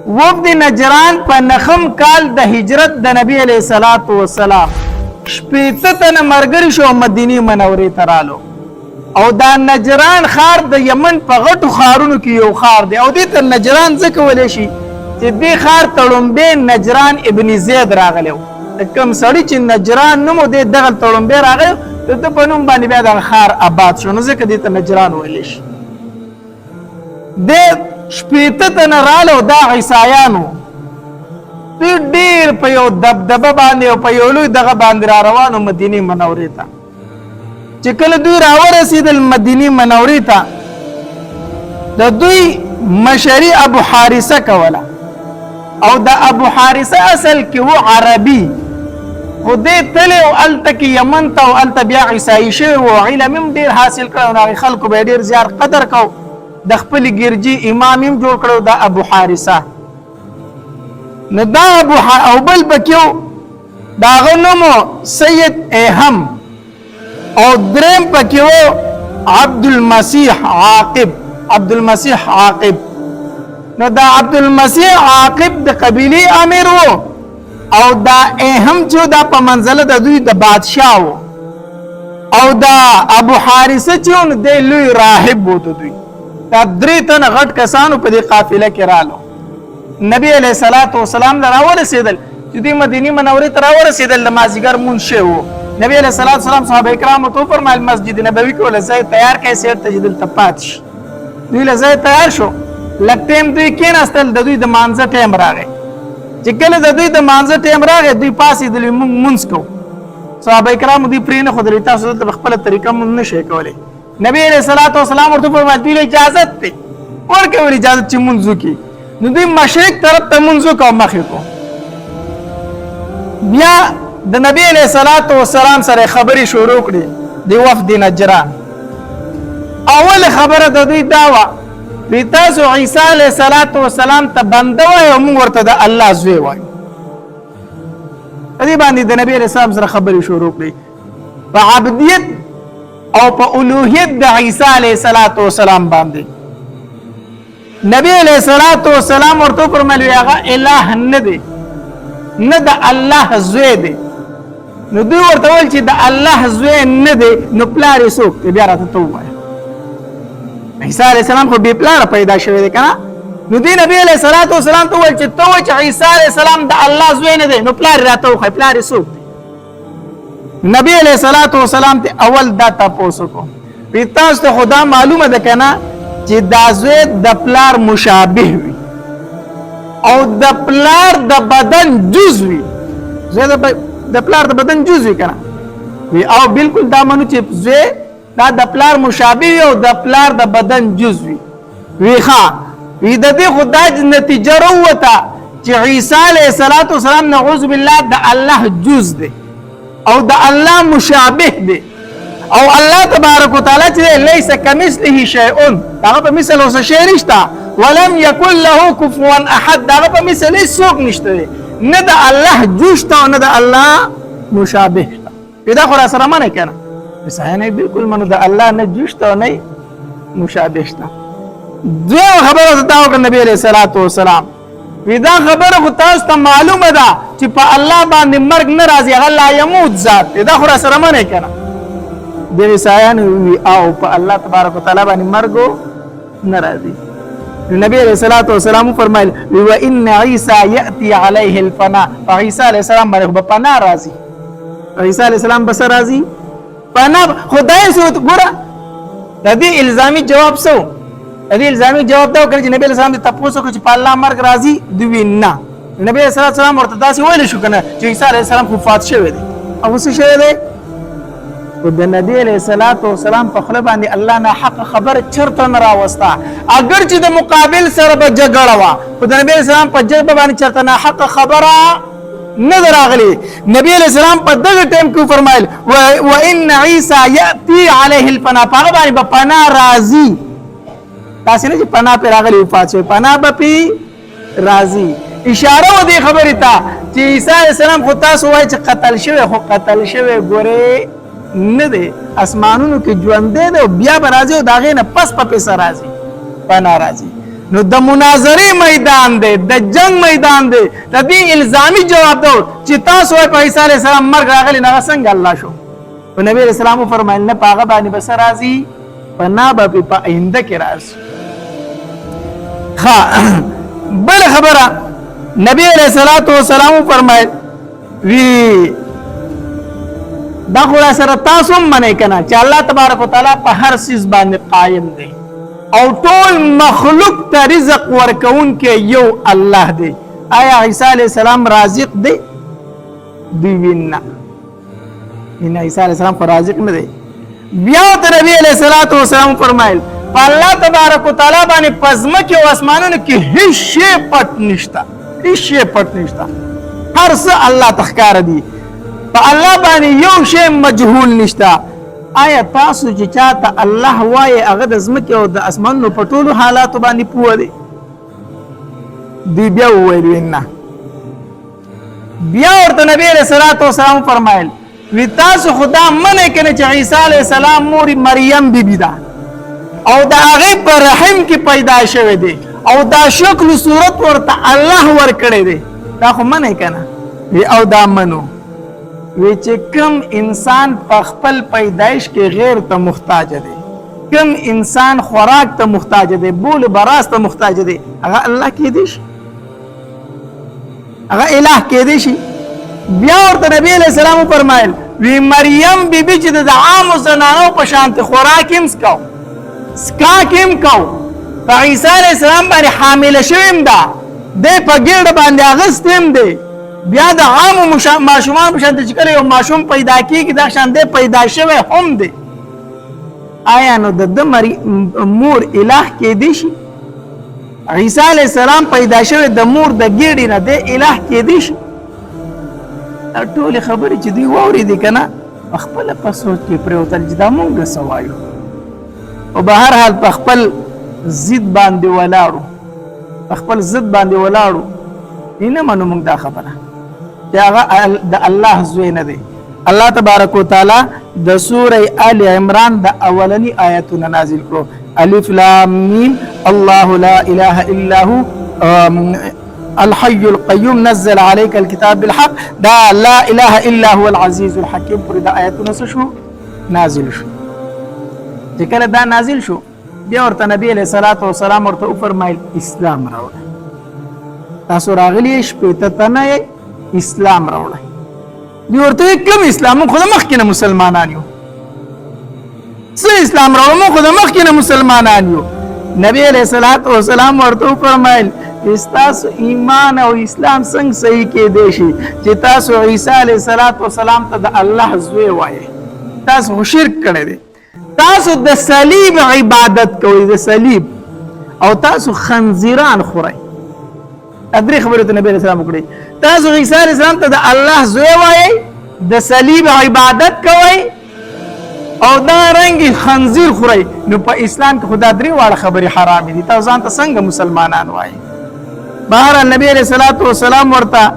وفد نجران په نخم کال د هجرت د نبی علیہ الصلوۃ والسلام شپېته تنه ملګري شو مدینه منورې ته رالو او دا نجران خار د یمن په غټو خارونو کې یو خار دی او دې ته نجران ځکه ویلی شي چې دې خار ته لومبی نجران ابن زید راغلی و د کوم سړي چې نجران نوم و دې دغه ته لومبی راغلی د ده په نوم باندې بیا دغه خار آباد شو نو ځکه دې ته نجران ویلی شي دې شپېته تنه راله دا عیسایانو دوی ډېر په یو دبدبه باندې او په یو لوی دغه باندې را روانو مدینې منورې ته چې کله دوی راورسېدل مدینې منورې ته د دوی مشري ابو حارثه کوله او د ابو حارثه اصل کې و عربي خو دې تللی او هلته کې یمن ته او هلته بیا عیسایي شوی و علم هم ډېر حاصل کړی او د هغې خلکو به یې ډېر زیات قدر کو د خپل ګرجي امام هم جوړ کړو د ابو حارثه نو دا او بل پکې د هغه نوم سید ایهم او دریم پکې و عبدالمسیح عاقب نو دا عبدالمسیح عاقب د قبیلې امیر و او دا ایهم چې دا په منزله د دوی د بادشاه و او دا ابو حارثه چې نو دی لوی راهب و د دوی دا درې تنه غټ کسانو په دې قافله کې رالو نبی علیہ الصلوۃ والسلام له راورسېدل چې دوی مدینې منورې ته راورسېدل د مازدیګر مونځ شوی و نبی علیہ الصلوۃ والسلام صحابه کرامو ته وفرمایل مسجد نبوي کې ول ځای تیار کړئ سیر ته چې دلته پاتې شي دوی له ځای تیار شو لږ ټیم دوی کېناستل د دوی د مانځه ټیم راغی چې کله د دوی د مانځه ټیم راغی دوی پاڅېدل مونږ مونځ کوو صحابه کرامو دوی پرې نه ښودلې تاسو دلته په خپله طریقه مونځ نه شئ کولی نبی علیہ الصلوۃ والسلام ورته وفرمایل دوی له اجازت دی ورکړئ ول اجازت چې مونځ وکړي نو دوی مشرق طرف ته مونځ وکړو مخې کو بیا د نبی علیہ الصلوۃ والسلام سره خبرې شروع کړې د وفد نجران اول خبره د دوی دا وه وی تاسو عیسی علیہ الصلوۃ والسلام ته بنده وایئ او موږ ورته د الله زوی وایو په دې باندې د نبی علیہ السلام سره خبرې شروع کړې په عبدیت او په الوهیت د عیسی علیہ الصلوۃ والسلام باندې نبی علیہ الصلوۃ والسلام ورته فرمایل هغه الہ نه دی نه د الله زوی دی نو دوی ورته ویل چې د الله زوی نه دی نو پلار یې څوک دی بیا راته ته ووایه عیسی علیہ السلام خو بې پلاره پیدا شوی دی که نه نو دوی نبی علیہ الصلوۃ والسلام ته وویل چې ته وایې چې عیسی علیہ السلام د الله زوی نه دی نو پلار یې راته وښایه پلار یې څوک دی نبی علیہ الصلوۃ والسلام ته اول دا تپوس وکړو وی تاسو ته خو دا معلومه ده که نه چې دا زوی د پلار مشابه وي او د پلار د بدن جز وي زوی د پلار د بدن جز وي کنه وی او بالکل دا منو چې زوی دا د پلار مشابه وي او د پلار د بدن جز وي وی ښه وی د دې خو دا نتیجه راووته چې عیسی علیه السلام نعوذ بالله د الله جز دی او د الله مشابه دی او الله تبارک وتعالى چې ليس كمثله شيء هغه په مثل اوس شی نشته ولم يكن له كفوا احد هغه په مثل هیڅوک نشته نه د الله جوشته او نه د الله مشابه پیدا خو را سره منه کنه بسانه بالکل منو د الله نه جوشته او نه مشابه شته دو خبره ته او نبی عليه الصلاه والسلام ودا خبره خو تاسو ته معلومه ده چې په الله باندې مرګ نه راځي هغه لا يموت ذات دا خو را سره منه کنه د عیسایانو او په الله تبارک وتعالى باندې مرګ ناراضي نبی علیہ الصلوۃ والسلام فرمایل و ان عیسی یاتی علیه الفنا عیسی علیہ السلام باندې په پنا راضي عیسی علیہ السلام بس راضي پنا خدای سو ګوره د دې الزامي جواب سو د دې الزامي جواب دا کړ چې نبی علیہ السلام ته تاسو کو چې په الله مرګ راضي دی نه نبی علیہ السلام ورته تاسو ویل شو کنه چې عیسی علیہ السلام وفات شوی دی او څه شوی دی د نبی علیہ الصلوۃ والسلام په خله باندې الله نه حق خبر چرته نه راوستا اگر چې د مقابل سره به جګړه وا خو د نبی علیہ السلام په جګړه باندې چرته نه حق خبره نه راغلی نبی علیہ السلام په دغه ټیم کې فرمایل و ان عیسی یاتی علیه الفنا په باندې په پنا راضی تاسو نه چې پنا په راغلی وفات شوی پنا به پی راضی اشاره و دې خبرې ته چې عیسی علیہ السلام خو تاسو وایي چې قتل شوی خو قتل شوی ګوره نه دی اسمانونو کې ژوند دی او بیا به راځي او د هغې نه پس په پیسه راځي پناه راځي نو د مناظرې میدان دی د جنگ میدان دی د دې الزامي جواب دی چې تاسو په عیسی علیه السلام مرګ راغلی نه څنګه الله شو او نبی علیہ السلام فرمایل نه پاغه باندې بس راځي پنا به په آینده کې راځي ها بل خبره نبی علیہ السلام فرمایل وی دا خو سره تاسو منې کنه چې الله تبارک وتعالى په هر څه باندې قائم دی او ټول مخلوق ته رزق ورکون کې یو الله دی آیا عیسی علیہ السلام رازق دی دی وینا ان عیسی علیہ السلام پر رازق نه دی بیا ته نبی علیہ السلام فرمایل الله تبارک وتعالى باندې پزما کې او اسمانونو کې هیڅ شی پټ نشتا هیڅ شی پټ نشتا هر څه الله تخکار دی په الله باندې یو شی مجهول نشتا آیا تاسو چې چاته الله وایي هغه د ځمکې او د اسمانونو په ټولو حالاتو باندې پوه دی دی بیا وویل نه بیا ورته نبی علیہ السلام فرمایل وی تاسو خدا منې کنه چې عیسی علیہ السلام مور مریم بیبی ده او دا هغه په رحم کې پیدا شوه دی او دا شکل صورت ورته الله ورکړي دی دا خو منې کنه وی او دا منو وی چې کم انسان په خپل پیدایش کې غیر ته محتاج دی کم انسان خوراک ته محتاج دی بول براس ته محتاج دی هغه الله کې دی هغه الہ کې دی شي بیا ورته نبی علیہ السلام فرمایل وی مریم بیبی چې د عام زنانو په شانت خوراک هم سکاو کو په عیسی علیہ السلام باندې حامل شوم دا د په ګډ باندې اغستم دی بیا د عام ماشومان په شان چې کله یو ماشوم پیدا کیږي دا شان دی پیدا شوی هم دی آیا نو د مور الہ کې دی شي عیسی علیہ السلام پیدا شوی د مور د ګډې نه دی الہ کې دی شي ټول خبرې چې دی ووري دي کنه خپل په سوچ کې پروتل چې دا مونږ سوایو او به هر حال په خپل ضد باندې ولاړو خپل ضد باندې ولاړو اینه منو موږ دا خبره چې هغه د الله زوی نه دی الله تبارک وتعالى د سوره آل عمران د اولنی آیتونه نازل کړو الف لام میم الله لا اله الا هو الحي القيوم نزل عليك الكتاب بالحق دا لا اله الا هو العزيز الحكيم پر د آیتونه شو نازل شو چې کله دا نازل شو بیا ورته نبی علیہ السلام ورته فرمایل اسلام راوړ تاسو راغلی شپې ته نه اسلام راوړ دی ورته کوم اسلام خو د مخکینه مسلمانان یو څه اسلام راوړ خو د مخکینه مسلمانان یو نبی علیہ السلام ورته فرمایل تاسو ایمان او اسلام څنګه صحیح کې دی شي چې تاسو عیسی علیہ السلام ته د الله زوی وایي تاسو شرک کړی دی تاسو د صلیب عبادت کوئ د صلیب او تاسو خنزیران خورئ ادري خبره نبی علیہ السلام وکړي تاسو عیسی علیہ السلام ته د الله زوی وایي د صلیب عبادت کوئ او دا رنګ خنزیر خورئ نو په اسلام کې خدا درې واړه خبرې حرام دي تاسو ځان ته څنګه مسلمانان وایي بهر نبی علیہ السلام ورته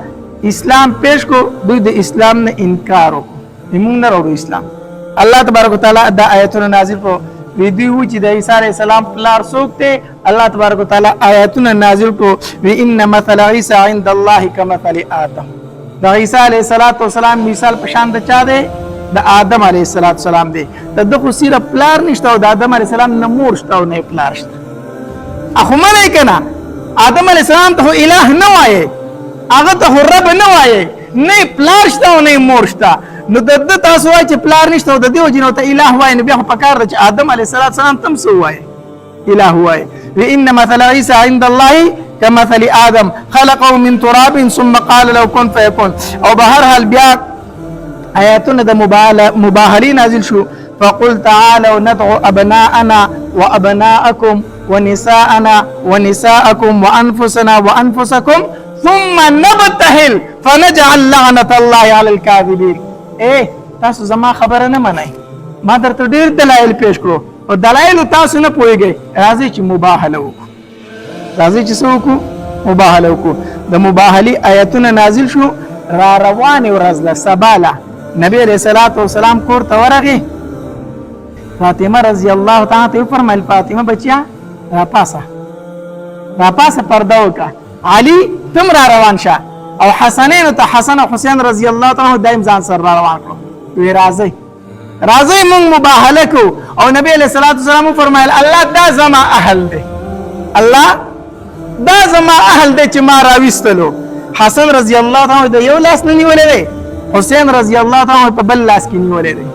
اسلام پیش کو دوی د اسلام نه انکار وکړو موږ نه وروړو اسلام الله تبارک وتعالى دا آیتونه نازل کړو وی دی و چې د عیسی علیہ السلام پلار څوک دی الله تبارک وتعالى آیتونه نازل کړو وی ان مثل عیسی عند الله کمثل آدم د عیسی علیہ السلام مثال په شان د چا دی د آدم علیہ السلام دی دغه صرف پلار نشته او د آدم علیہ السلام نه مور شته او نه پلار شته اخو ملای کنه آدم علیہ السلام ته الہ نه وایي هغه ته رب نه وایي نه پلار شته او نه مور شته نو د تاسو وایي چې پلار نشته او د دې وجنه ته الہ وایي نو بیا په کار د آدم علیہ السلام تم سو وایي الہ وایي وان مثل عیسی عند الله كمثل آدم خلقه من تراب ثم قال له كن فيكون او بهر حال بیا آیاتونه د مباهله نازل شو فقل تعالوا ندعو ابناءنا وابناءكم ونساءنا ونساءكم وانفسنا وانفسكم ثم نبتهل فنجعل لعنة الله على الكاذبين تاسو زما خبره نه منئ ما درته ډیر دلایل پیش کړو او دلایل تاسو نه پوهیږئ راځي چې مباهله وکړو راځي چې څه وکړو مباهله وکړو د مباهلې آیتونه نازل شو را روانې ورځ له سباله نبی علیہ السلام کور ته ورغی فاطمه رضی الله تعالی عنها فرمایل فاطمه بچیا را پاسه را پاسه پرده وکړه علي تم را روان شه او حسنین ته حسن او حسین رضی الله تعالی دایم ځان سره را روان کړو وی راځي مونږ مباهله کو او نبی علیہ الصلوۃ والسلام فرمایل الله دا زما اهل دی الله دا زما اهل دی چې ما راويستلو حسن رضی الله تعالی د یو لاس نه نیولې دی حسین رضی الله تعالی په بل لاس کې نیولې دی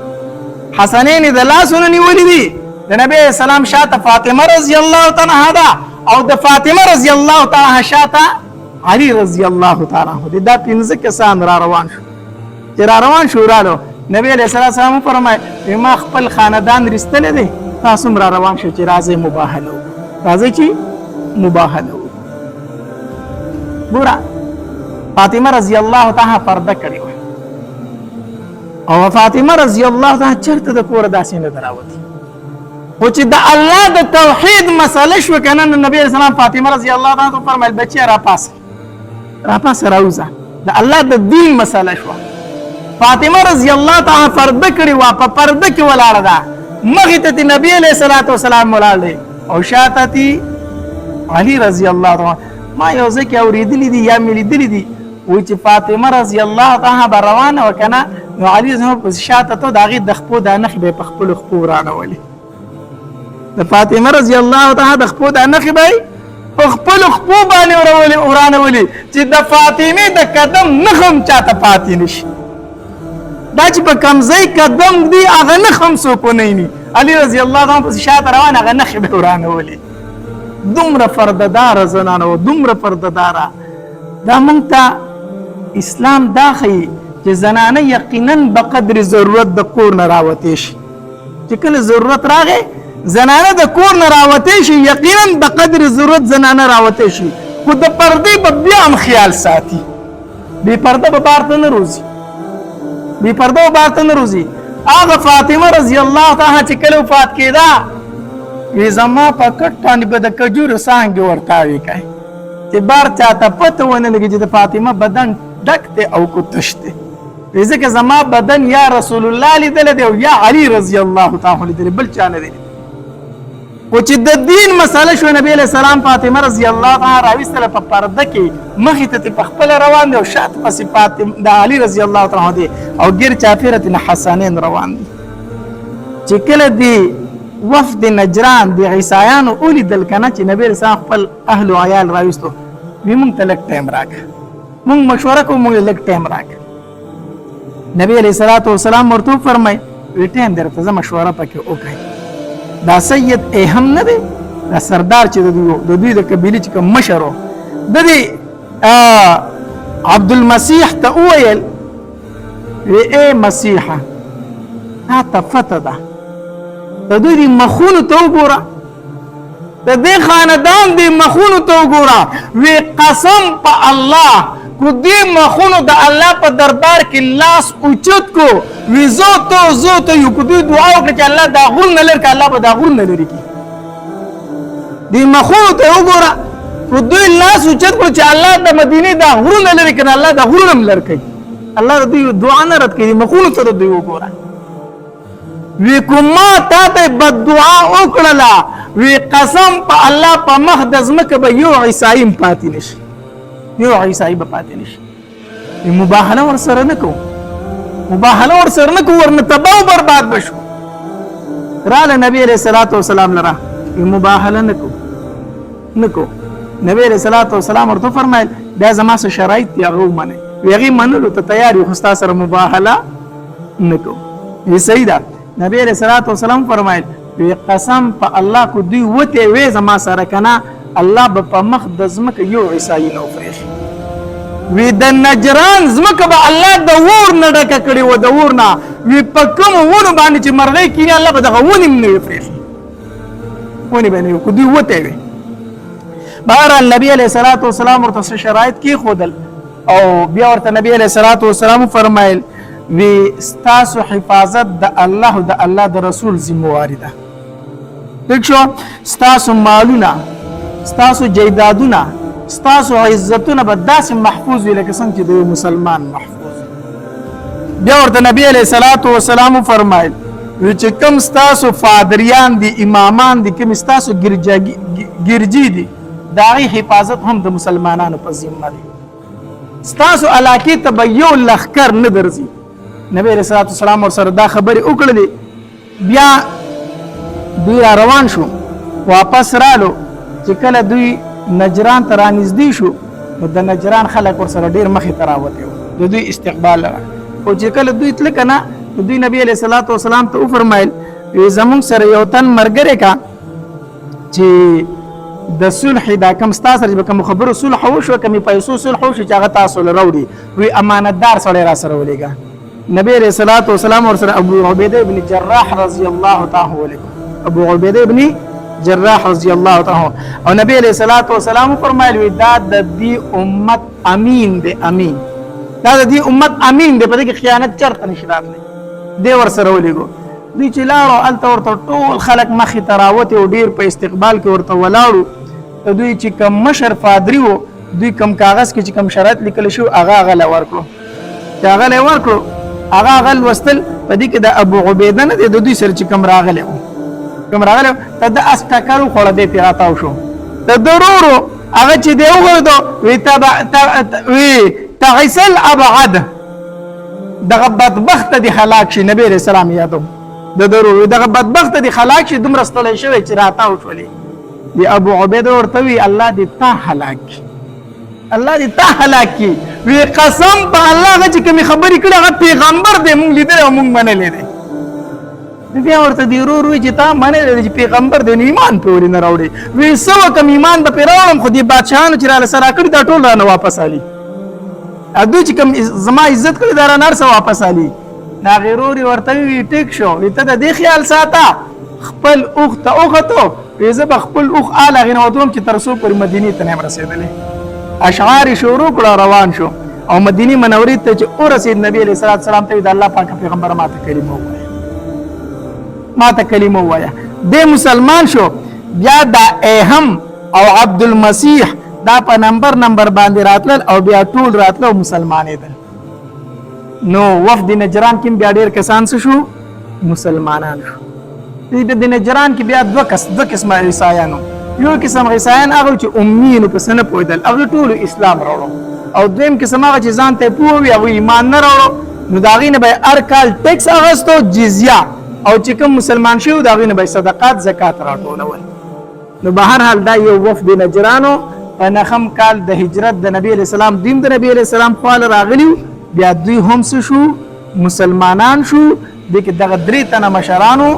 حسنین د لاس نه نیولې دي د نبی اسلام شاته فاطمه رضی الله تعالی عنها او د فاطمه رضی الله تعالی شاته علي رضی الله تعالی عنہ دا پنځه کسان را روان شو چې را روان شو رالو نبی علیہ السلام فرمایي ما خپل خاندان رستل دي تاسو را روان شو چې راځي مباهله راځي چې مباهله ګوره فاطمه رضی الله تعالی پرده کړی او فاطمه رضی الله تعالی چرته د کور داسې نه دراوتی او چې د الله د توحید مسله شو کنه نبی رسول الله فاطمه رضی الله تعالی فرمایل بچی را پاس راوزه د الله د دین مسله شو فاطمه رضی الله تعالی پرده کړی وا په پرده کې ولاړه ده مخې ته نبی علیہ الصلوۃ والسلام ولاړ دی او شاته تی علي رضی الله تعالی ما یو ځکه اوریدلی دي یا ملي دي و چې فاطمه رضی الله تعالی روانه وکنه نو علي زما په شاته ته داغه د خپو د نخ به په خپل خپو رانولي د فاطمه رضی الله تعالی د خپو د نخ به په خپل خپو باندې ورانولي چې د فاطمه د قدم نخم چاته پاتې نشي دا چې په کمزې قدم دی هغه نخم سو کو نه علي رضی الله تعالی په شاته روان هغه نخ به ورانولي دومره فرددار زنانه او دومره فرددار دا مونږ ته اسلام دا ښیي چې زنانه یقینا په قدر ضرورت د کور نه راوتې شي چې کله ضرورت راغی زنانه د کور نه راوتې شي یقینا په قدر ضرورت زنانه راوتې شي خو د پردې په بیا هم خیال ساتي بې پرده به بار ته نه روځي بې پرده به بار ته نه روځي هغه فاطمه رضی الله تعالی چې کله وفات کېده وی زما په کټ باندې به د کجورو څانګې ورتاوې کوي چې بار چاته پته ونه لګي چې د فاطمه بدن ډک دی او کو تش دی ځکه زما بدن یا رسول الله لیدلی دی او یا علي رضی الله تعالی لیدلی بل چا نه دی او چې د دین مسله شو نبی علیہ السلام فاطمه رضی الله تعالی راويستله په پرده کې مخې ته په خپل روان دی او شاته پسې فاطمه د علي رضی الله تعالی دی او غیر چاپیرته حسنین روان دي چې کله دی وفد نجران د عیسایانو اولیدل کنه چې نبی رسول خپل اهل او عیال راويستو وی مونږ ته لږ ټایم راکړه مونږ مشوره کوو مونږ لږ ټایم راکړه نبی علیہ الصلوۃ والسلام ورته فرمای وی ټایم درته زما مشوره پکې وکړئ دا سید اهم نه دی دا سردار چې د دوی د قبیله چې کوم مشر د دې عبد المسیح ته ویل وی اے مسیحه تا تفته ده د دوی د مخونو ته وګوره د دې خاندان د مخونو ته وګوره وی قسم په الله کو دې مخونو د الله په دربار کې لاس اوچت کو وی زو ته یو کو دې دعا وکړه چې الله دا غول نه لري الله به دا غول نه لري دې مخونو ته وګوره کو دې لاس اوچت کو چې الله د مدینه دا غول نه لري کنه الله دا غول نه لري الله دې دعا نه رد کړي مخونو ته دې وګوره وی کومه تا ته بد دعا وکړه وی قسم په الله په مخ د زمکه به یو عیسائی پاتې نشي یو عیسائی به پاتې نشي مباهله ور سره نه کو ورنه تباہ او برباد بشو راله نبی علیہ الصلوۃ والسلام لرا مباهله نه کو نبی علیہ الصلوۃ والسلام ورته فرمایل دا زما سره شرایط دی هغه منه ویغه منلو ته تیار یو خستا سره مباهله نه کو یې صحیح ده نبی علیہ الصلوۃ والسلام فرمایل وی قسم په الله کو دوی وته وې زما سره کنا الله په مخ د زمکه یو عیسائی نو فرېش وی د نجران زمکه به الله د ور نه ډکه کړي و د ور نه وی په کوم ونه باندې چې مرغۍ کینی الله به دغه ونی نه فرېش ونی باندې کو دوی وته وې بهر نبی علیہ الصلوۃ والسلام ورته شرایط کې خودل او بیا ورته نبی علیہ الصلوۃ والسلام فرمایل وی ستاسو حفاظت د الله او د الله د رسول ذمہواری ده دښو ستاسو مالونه ستاسو جیدادونه ستاسو عزتونه به داسې محفوظ وي لکه څنګه چې د مسلمان محفوظ بیا ورته نبی علیہ الصلوۃ والسلام فرمایل چې کوم ستاسو فادریان دي امامان دي کوم ستاسو ګرجی دي د هغې حفاظت هم د مسلمانانو په ذمه دی. ستاسو علاقې ته به یو لښکر نه درځي. نبی علیه الصلاة والسلام ورسره دا خبرې وکړلې. بیا دوی را روان شو، واپس رالو. چې کله دوی نجران ته رانږدې شو نو د نجران خلک ورسره ډېر مخې ته راوتي وو، د دوی استقبال او چې کله دوی تله که نه نو دوی نبي علیه الصلاة والسلام ته وفرمایل زمونږ سره یو تن ملګری کا چې د صلح دا کم ستا سره به کوم خبرو صلح وشوه، کومې پیسو صلح وشي چې هغه تاسو له راوړي، وی امانتدار سړی را سره ولېږه. نبی علیه الصلاة والسلام ورسره ابو عبیده ابن جراح رضی الله تعالی عنه، ابو عبیده ابن جراح رضی الله تعالی او نبی علیہ الصلوۃ والسلام فرمایلی دا د دې امت امین دی، امین دا د دې امت امین دی، په دې کې خیانت چرته نشي راتلی. دی ورسره ولېږو. دوی چې لاړو هلته ورته ټول خلک مخې ته راوتې او ډېر په استقبال کې ورته ولاړو. د دوی چې کوم مشر پادري و دوی کوم کاغذ کې چې کوم شرط لیکل شو هغه له ورکړو، چې هغه له ورکړو هغه لوستل. په دې کې د ابو عبیده نه دی، د دوی سره چې کوم راغلی و کوم راغلی ته د اس ټکر وخوړه، دی پرې راتاو شو. د درورو هغه چې دی وغورځېدو وی تعس الابعد، دغه بدبخته دې هلاک شي. نبی علیه السلام یادو د درورو دغه بدبخته دې هلاک شي، دومره ستړی شوی چې راتاو شولې. دی ابو عبیده ورته وی الله دې تا هلاک کړي، الله دې تا هلاک کړي. وی قسم په الله هغه چې کومې خبرې کړې هغه پیغمبر دی موږ لیدلی او موږ منلی دی. بیا ورته دی ورور وی چې تا منلی چې پیغمبر دی نو ایمان پرې ولې نه راوړې؟ وی څه وکړم ایمان به پرې راوړم، خو دې بادشاهانو چې راله سره کړي دا ټول رانه واپس علي، دوی چې کوم زما عزت کړي دا رانه هر څه واپس علي. د هغې ورور یې ورته وی ټیک شو، وی ته د دې خیال ساته خپل اوښ ته وختو، وی زه به خپل اوښ آل هغې نه وتلم چې تر څو پورې مدینې ته نه یم رسېدلی. اشعار یې شروع کړه، روان شو او مدینې منورې ته چې ورسېد نبي علیه الصلاة والسلام ته وی د الله پاکه پیغمبره ما ته کلمه ووایه، ما ته کلمه ووایه. دی مسلمان شو. بیا دا ایهم او عبدالمسیح دا په نمبر باندې راتلل او بیا ټول راتله او مسلمانېدل. نو وفد نجران کې بیا ډېر کسان څه شو؟ مسلمانان شو. د نجران کې بیا دوه قسمه عیسایانو. یو قسم عیسایان هغه چې امیینو په څه نه پوهېدل، هغوی ټولو اسلام راوړو. او دویم قسم هغه چې ځان ته یې پوه وي هغوی ایمان نه راوړو، نو د هغې نه به یې هر کال ټیکس اخیستو، جزیه، او چې کوم مسلمان شوي د هغوی نه به یې صدقات زکات راټولول. نو به هر حال دا یو وفد نجرانو په نهم کال د هجرت د نبي علیه السلام دوی د نبي علیه السلام خواله راغلي، بیا دوی هم څه شو؟ مسلمانان شو. دې کې دغه درې تنه مشرانو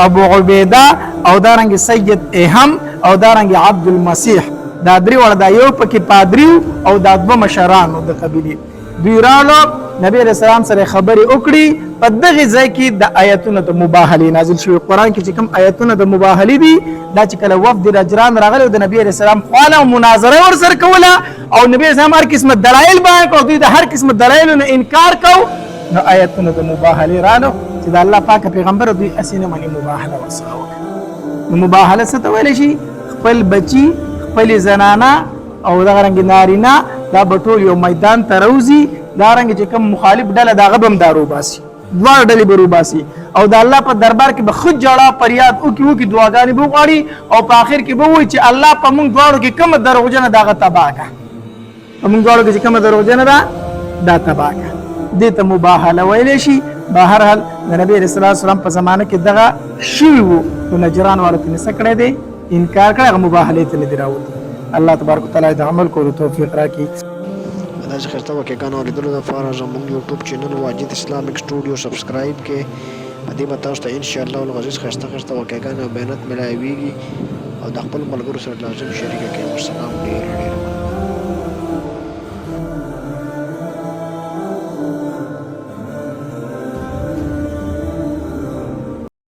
ابو عبیده او دارنګ سید ایهم او دارنګ عبدالمسیح، دا درې واړه دا یو پکې پادری او دا دوه مشرانو د قبیلې. دوی راغلو نبی علیه السلام سره خبرې وکړي. په دغه ځای کې د آیتونو د مباهلې نازل شوي. قرآن کې چې کوم آیتونه د مباهلې دي دا چې کله وفد نجران راغلی د نبی علیه السلام خواله مناظره ورسره کوله او نبی علیه السلام هر قسمه دلایل بیان کړو، دوی د هر قسمه دلایلو نه انکار کو. نو آیتونه د مباهلې رالو چې د الله پاک پیغمبر دوی هسې نه مني مباهله ورسره وکړه. نو مباهله څه ته ویلی شي؟ خپل بچي، خپلې زنانه او دغه رنګې نارینه دا به ټول یو میدان ته روځي، دا رنګې چې کوم مخالف ډله د هغه به هم دا روباسي، دواړه ډلې به روباسي او د الله په دربار کې به ښه ژړا فریاد وکړي، دعاګانې به وغواړي او په آخر کې به ووایي چې الله په موږ دواړو کې کومه دروغجنه ده هغه تباه کړه، په موږ دواړو کې چې کومه دروغجنه ده دا تباه کړه. دې ته مباهله ویلی شي. به هر حال د نبي علیه الصلاة والسلام په زمانه کې دغه شوي وو، نو نجران والو ته څه کړی دی؟ انکار کړی، هغه مباهلې ته نه دی راوتلی. الله تبارک وتعالی د عمل کولو توفیق راکړي. دا چې خسته واقعګانو اورېدلو دپاره زموږ یوټیوب چینل واجد اسلامیک سټوډیو سبسکرایب کړئ. په دې به تاسو ته انشاءالله العزیز ښایسته واقعګانې او بیانات میلاویږي او د خپلو ملګرو سره لازم شریکه کړئ. والسلام ډېر ډېر مننه.